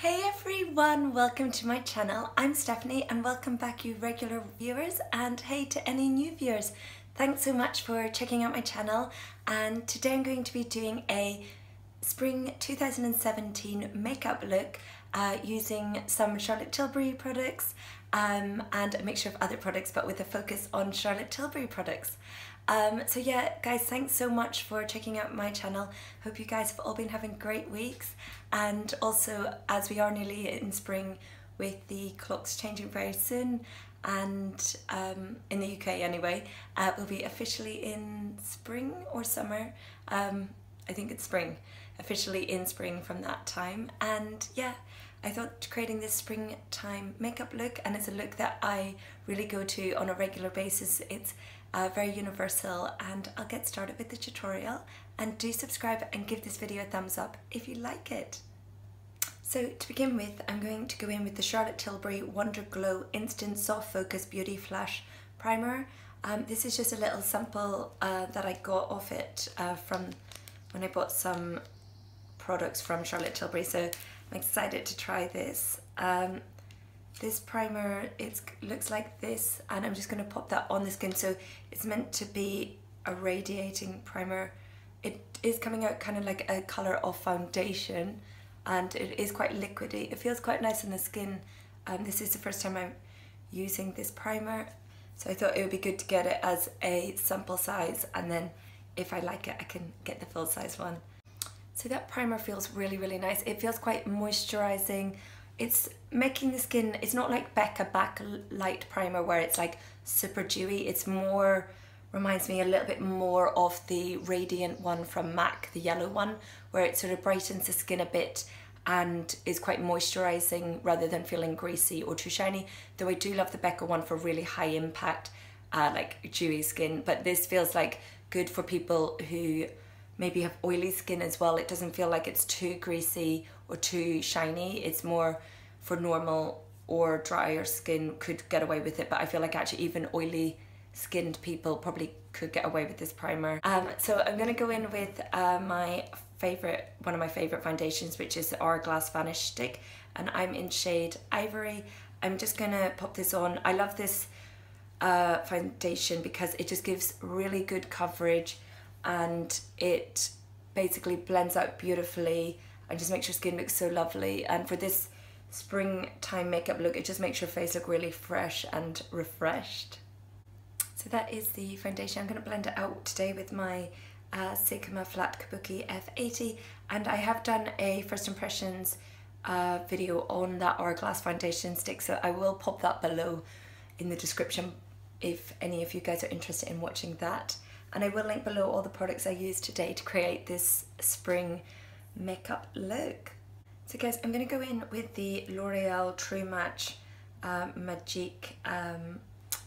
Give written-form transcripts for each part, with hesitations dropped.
Hey everyone, welcome to my channel. I'm Stephanie and welcome back you regular viewers, and hey to any new viewers. Thanks so much for checking out my channel, and today I'm going to be doing a spring 2017 makeup look using some Charlotte Tilbury products and a mixture of other products, but with a focus on Charlotte Tilbury products. So yeah guys, thanks so much for checking out my channel. Hope you guys have all been having great weeks, and also as we are nearly in spring with the clocks changing very soon, and in the UK anyway, we'll be officially in spring or summer. I think it's spring, officially in spring from that time. And yeah, I thought creating this springtime makeup look, and it's a look that I really go to on a regular basis. It's very universal, and I'll get started with the tutorial. And do subscribe and give this video a thumbs up if you like it. So to begin with, I'm going to go in with the Charlotte Tilbury Wonderglow Instant Soft Focus Beauty Flash Primer. This is just a little sample that I got off it from when I bought some products from Charlotte Tilbury, so I'm excited to try this. This primer, it looks like this, and I'm just going to pop that on the skin. So it's meant to be a radiating primer. It is coming out kind of like a colour of foundation, and it is quite liquidy. It feels quite nice on the skin. This is the first time I'm using this primer, so I thought it would be good to get it as a sample size, and then if I like it I can get the full size one. So that primer feels really, really nice. It feels quite moisturising. It's making the skin, it's not like Becca Backlight Primer where it's like super dewy. It's more, reminds me a little bit more of the Radiant one from MAC, the yellow one, where it sort of brightens the skin a bit and is quite moisturising rather than feeling greasy or too shiny. Though I do love the Becca one for really high impact, like dewy skin, but this feels like good for people who maybe have oily skin as well. It doesn't feel like it's too greasy or too shiny. It's more for normal or drier skin could get away with it, but I feel like actually even oily skinned people probably could get away with this primer. So I'm gonna go in with one of my favorite foundations, which is the Hourglass Vanish Stick, and I'm in shade Ivory. I'm just gonna pop this on. I love this foundation because it just gives really good coverage, and it basically blends out beautifully and just makes your skin look so lovely. And for this springtime makeup look, it just makes your face look really fresh and refreshed. So that is the foundation. I'm going to blend it out today with my Sigma Flat Kabuki F80, and I have done a first impressions video on that Hourglass foundation stick, so I will pop that below in the description if any of you guys are interested in watching that. And I will link below all the products I used today to create this spring makeup look. So guys, I'm going to go in with the L'Oreal True Match Magique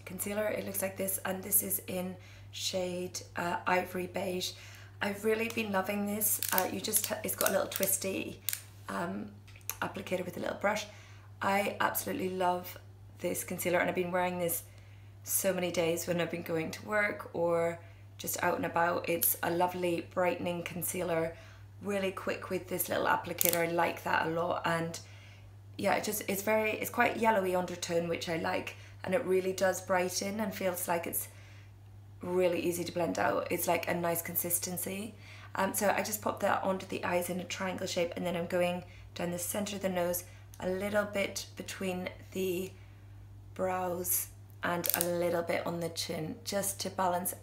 concealer. It looks like this, and this is in shade Ivory Beige. I've really been loving this. It's got a little twisty applicator with a little brush. I absolutely love this concealer, and I've been wearing this so many days when I've been going to work or just out and about. It's a lovely brightening concealer, really quick with this little applicator. I like that a lot, and yeah, it's quite yellowy undertone, which I like, and it really does brighten and feels like it's really easy to blend out. It's like a nice consistency. So I just popped that onto the eyes in a triangle shape, and then I'm going down the center of the nose, a little bit between the brows and a little bit on the chin, just to balance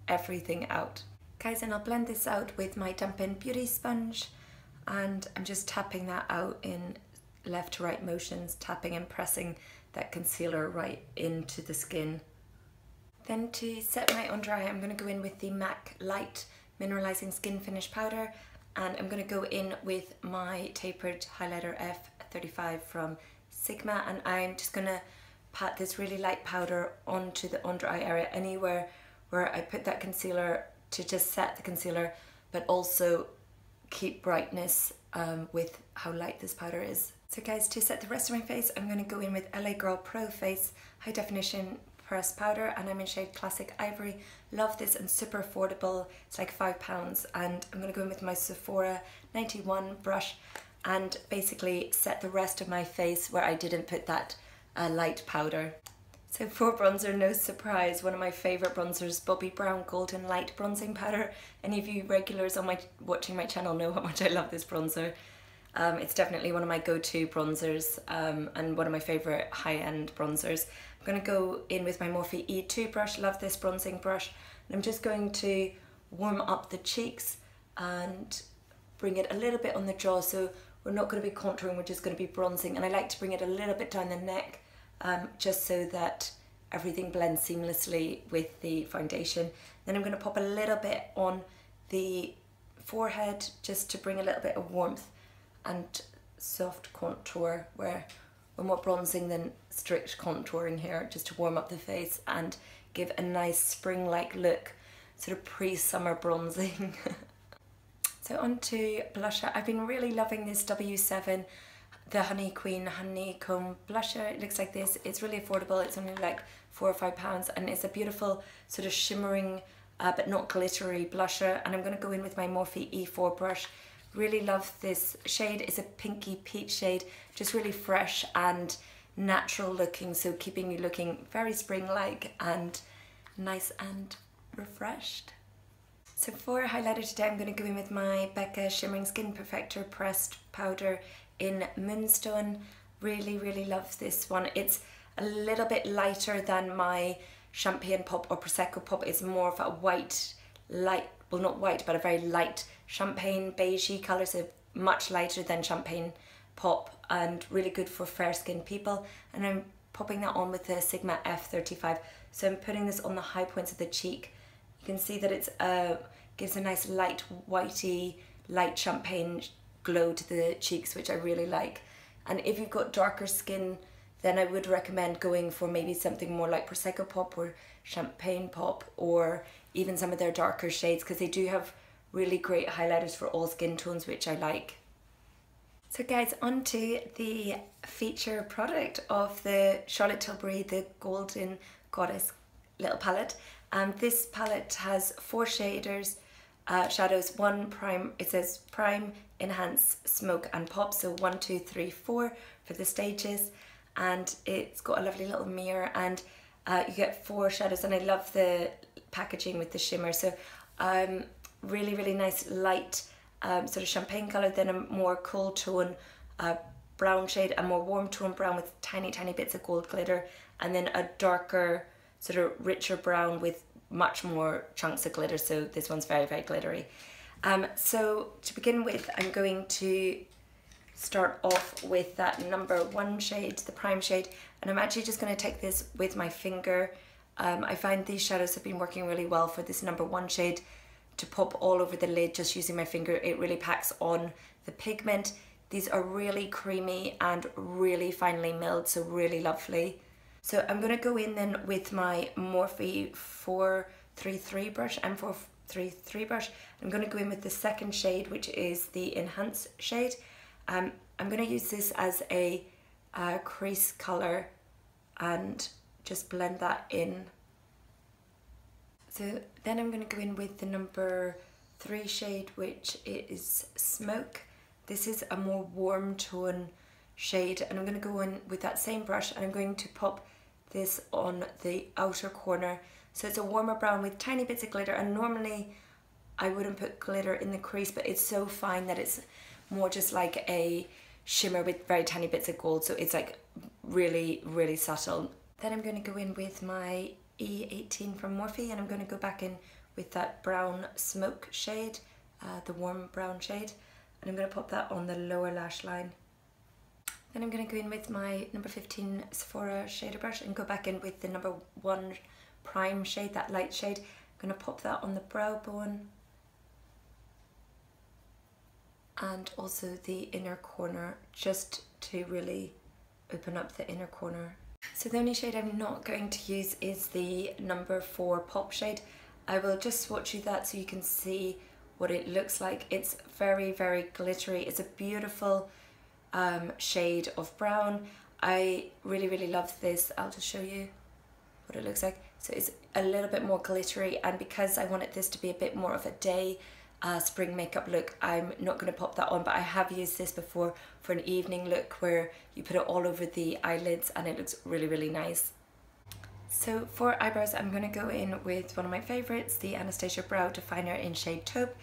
everything out. Guys, and I'll blend this out with my dampened beauty sponge, and I'm just tapping that out in left to right motions, tapping and pressing that concealer right into the skin. Then to set my under eye, I'm going to go in with the MAC Light Mineralizing Skin Finish Powder, and I'm going to go in with my tapered highlighter F35 from Sigma, and I'm just going to pat this really light powder onto the under eye area, anywhere where I put that concealer, to just set the concealer but also keep brightness with how light this powder is. So guys, to set the rest of my face, I'm going to go in with LA Girl Pro Face High Definition Pressed Powder, and I'm in shade Classic Ivory. Love this, and super affordable. It's like £5, and I'm going to go in with my Sephora 91 brush. and basically set the rest of my face where I didn't put that light powder. So for bronzer, no surprise, one of my favourite bronzers, Bobbi Brown Golden Light Bronzing Powder. Any of you regulars on watching my channel know how much I love this bronzer. It's definitely one of my go-to bronzers and one of my favourite high-end bronzers. I'm going to go in with my Morphe E2 brush, love this bronzing brush, and I'm just going to warm up the cheeks and bring it a little bit on the jaw. So we're not going to be contouring, we're just going to be bronzing, and I like to bring it a little bit down the neck just so that everything blends seamlessly with the foundation. Then I'm going to pop a little bit on the forehead just to bring a little bit of warmth and soft contour, where we're more bronzing than strict contouring here, just to warm up the face and give a nice spring-like look, sort of pre-summer bronzing. So on to blusher. I've been really loving this W7, the Honeycomb blusher. It looks like this. It's really affordable. It's only like £4 or £5, and it's a beautiful sort of shimmering but not glittery blusher. And I'm going to go in with my Morphe E4 brush. Really love this shade. It's a pinky peach shade, just really fresh and natural looking, so keeping you looking very spring-like and nice and refreshed. So for highlighter today, I'm going to go in with my Becca Shimmering Skin Perfector Pressed Powder in Moonstone. Really love this one. It's a little bit lighter than my Champagne Pop or Prosecco Pop. It's more of a white, light, well not white, but a very light champagne beigey colour, so much lighter than Champagne Pop, and really good for fair skinned people. And I'm popping that on with the Sigma F35. So I'm putting this on the high points of the cheek. You can see that it's gives a nice light whitey, light champagne glow to the cheeks, which I really like. And if you've got darker skin, then I would recommend going for maybe something more like Prosecco Pop or Champagne Pop, or even some of their darker shades, because they do have really great highlighters for all skin tones, which I like. So guys, on to the feature product of the Charlotte Tilbury, the Golden Goddess little palette. This palette has 4 shadows, one prime, it says prime, enhance, smoke and pop, so 1, 2, 3, 4 for the stages, and it's got a lovely little mirror, and you get 4 shadows, and I love the packaging with the shimmer. So really nice light sort of champagne colour, then a more cool tone brown shade, a more warm tone brown with tiny bits of gold glitter, and then a darker sort of richer brown with much more chunks of glitter. So this one's very glittery. So to begin with, I'm going to start off with that number 1 shade, the prime shade, and I'm actually just going to take this with my finger. I find these shadows have been working really well for this number 1 shade to pop all over the lid just using my finger. It really packs on the pigment. These are really creamy and really finely milled, so really lovely. So I'm going to go in then with my Morphe 433 brush, M433 brush. I'm going to go in with the 2nd shade, which is the Enhance shade. I'm going to use this as a crease colour and just blend that in. So then I'm going to go in with the number 3 shade, which is Smoke. This is a more warm tone shade, and I'm going to go in with that same brush, and I'm going to pop this on the outer corner. So it's a warmer brown with tiny bits of glitter, and normally I wouldn't put glitter in the crease, but it's so fine that it's more just like a shimmer with very tiny bits of gold, so it's like really subtle. Then I'm going to go in with my E18 from Morphe, and I'm going to go back in with that brown Smoke shade, the warm brown shade, and I'm going to pop that on the lower lash line. Then I'm going to go in with my number 15 Sephora shader brush and go back in with the number 1 prime shade, that light shade. I'm going to pop that on the brow bone and also the inner corner, just to really open up the inner corner. So the only shade I'm not going to use is the number 4 pop shade. I will just swatch you that so you can see what it looks like. It's very glittery. It's a beautiful shade of brown. I really love this. I'll just show you what it looks like. So it's a little bit more glittery, and because I wanted this to be a bit more of a day spring makeup look, I'm not going to pop that on, but I have used this before for an evening look where you put it all over the eyelids and it looks really, really nice. So for eyebrows, I'm going to go in with one of my favourites, the Anastasia Brow Definer in shade Taupe,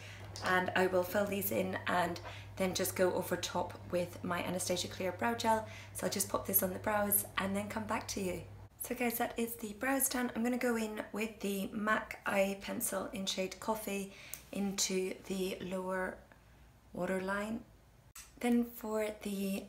and I will fill these in and then just go over top with my Anastasia Clear Brow Gel. So I'll just pop this on the brows and then come back to you. So guys, that is the brows done. I'm going to go in with the MAC eye pencil in shade Coffee into the lower waterline. Then for the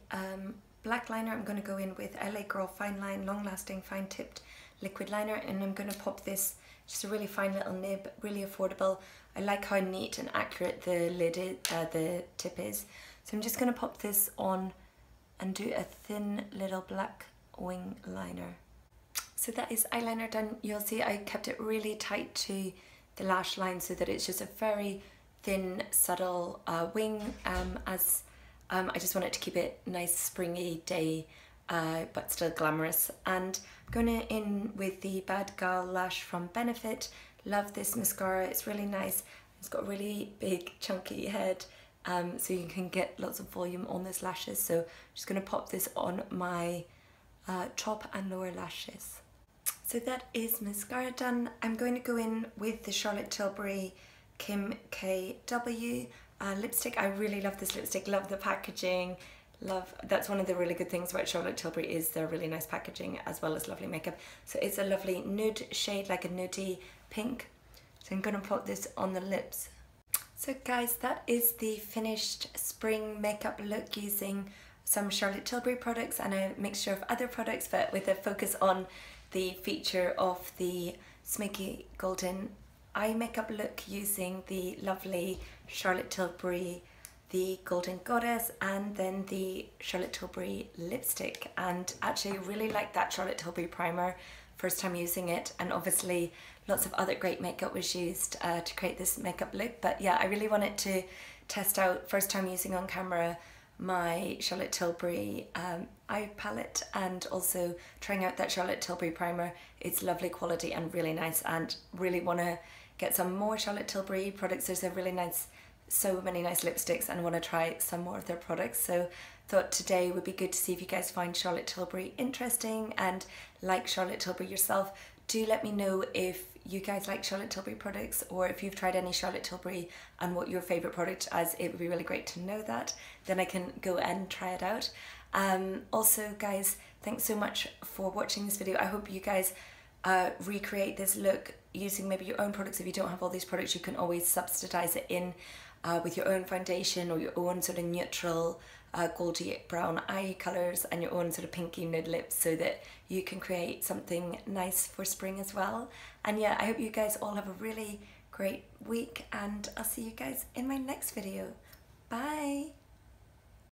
black liner, I'm going to go in with LA Girl Fine Line Long Lasting Fine Tipped Liquid Liner, and I'm going to pop this, just a really fine little nib, really affordable. I like how neat and accurate the lid is, the tip is. So I'm just going to pop this on and do a thin little black wing liner. So that is eyeliner done. You'll see I kept it really tight to the lash line so that it's just a very thin, subtle wing, as I just want it to keep it nice, springy day, but still glamorous. And I'm going in with the Bad Gal Lash from Benefit. Love this mascara, it's really nice. It's got a really big chunky head, so you can get lots of volume on those lashes. So I'm just going to pop this on my top and lower lashes. So that is mascara done. I'm going to go in with the Charlotte Tilbury Kim KW lipstick. I really love this lipstick, love the packaging, that's one of the really good things about Charlotte Tilbury is their really nice packaging as well as lovely makeup. So it's a lovely nude shade, like a nudie pink. So I'm going to put this on the lips. So guys, that is the finished spring makeup look using some Charlotte Tilbury products and a mixture of other products, but with a focus on the feature of the smoky golden eye makeup look using the lovely Charlotte Tilbury, the Golden Goddess, and then the Charlotte Tilbury lipstick. And actually really like that Charlotte Tilbury primer, first time using it, and obviously lots of other great makeup was used to create this makeup look. But yeah, I really wanted to test out, first time using on camera, my Charlotte Tilbury eye palette, and also trying out that Charlotte Tilbury primer. It's lovely quality and really nice, and really want to get some more Charlotte Tilbury products. There's a really nice, so many nice lipsticks, and want to try some more of their products. So thought today would be good to see if you guys find Charlotte Tilbury interesting and like Charlotte Tilbury yourself. Do let me know if you guys like Charlotte Tilbury products, or if you've tried any Charlotte Tilbury and what your favourite product is. It would be really great to know that. Then I can go and try it out. Also guys, thanks so much for watching this video. I hope you guys recreate this look using maybe your own products. If you don't have all these products, you can always substitute it in with your own foundation or your own sort of neutral goldy brown eye colours and your own sort of pinky nude lips, so that you can create something nice for spring as well. And yeah, I hope you guys all have a really great week, and I'll see you guys in my next video. Bye!